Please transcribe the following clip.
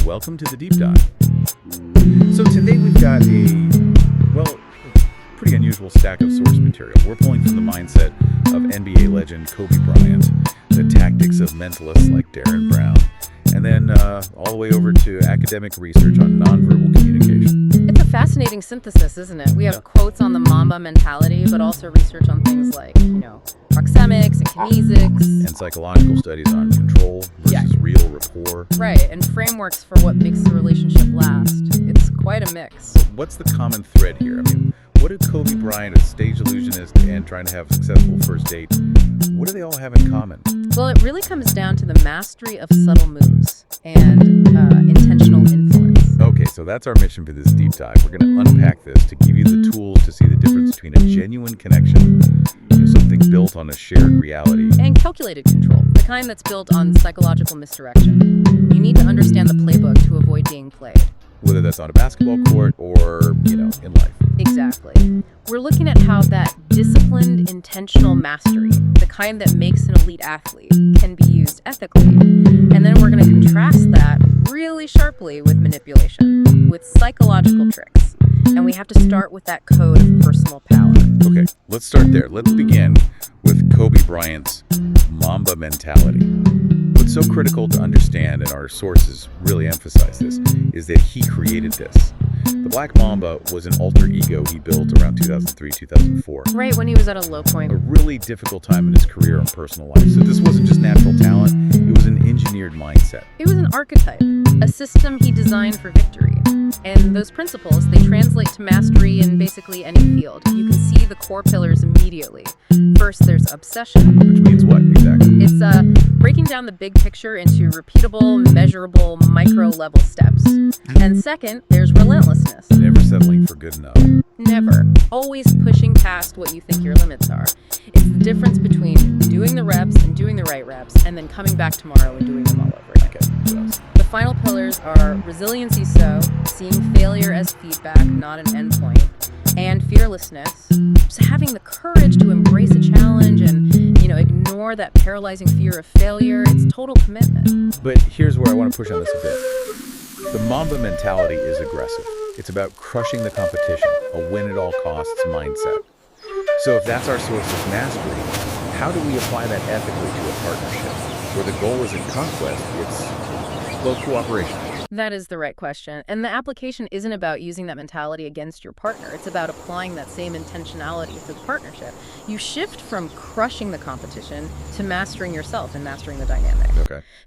welcome to the Deep Dive. So today we've got a pretty unusual stack of source material. We're pulling from the mindset of NBA legend Kobe Bryant, the tactics of mentalists like Darren Brown, and then all the way over to academic research on nonverbal communication. It's a fascinating synthesis, isn't it? We have quotes on the Mamba mentality, but also research on things like, proxemics and kinesics. And psychological studies on control versus real rapport. Right, and frameworks for what makes the relationship last. It's quite a mix. What's the common thread here? What do Kobe Bryant, a stage illusionist, and trying to have a successful first date, what do they all have in common? Well, it really comes down to the mastery of subtle moves and intentional influence. Okay, so that's our mission for this deep dive. We're going to unpack this to give you the tools to see the difference between a genuine connection, something built on a shared reality, and calculated control, the kind that's built on psychological misdirection. You need to understand the playbook to avoid being played. Whether that's on a basketball court or, in life. Exactly. We're looking at how that disciplined, intentional mastery, the kind that makes an elite athlete, can be used ethically. And then we're going to contrast that really sharply with manipulation, with psychological tricks. And we have to start with that code of personal power. Okay, let's start there. Let's begin with Kobe Bryant's Mamba mentality. What's so critical to understand, and our sources really emphasize this, is that he created this. The Black Mamba was an alter ego he built around 2003, 2004. Right, when he was at a low point. A really difficult time in his career and personal life. So this wasn't just natural talent, it was an engineered mindset. It was an archetype, a system he designed for victory. And those principles, they translate to mastery in basically any field. You can see the core pillars immediately. First, there's obsession. Which means what, exactly? It's breaking down the big picture into repeatable, measurable, micro-level steps. And second, there's relentlessness. Never settling for good enough. Never. Always pushing past what you think your limits are. It's the difference between doing the reps and doing the right reps, and then coming back tomorrow and doing them all over again. Okay, what else? The final pillars are resiliency, seeing failure as feedback, not an endpoint, and fearlessness. So having the courage to embrace a challenge and, ignore that paralyzing fear of failure, it's total commitment. But here's where I want to push on this a bit. The Mamba mentality is aggressive. It's about crushing the competition, a win-at-all-costs mindset. So if that's our source of mastery, how do we apply that ethically to a partnership, where the goal isn't conquest, it's, cooperation? That is the right question. And the application isn't about using that mentality against your partner. It's about applying that same intentionality to the partnership. You shift from crushing the competition to mastering yourself and mastering the dynamic. Okay.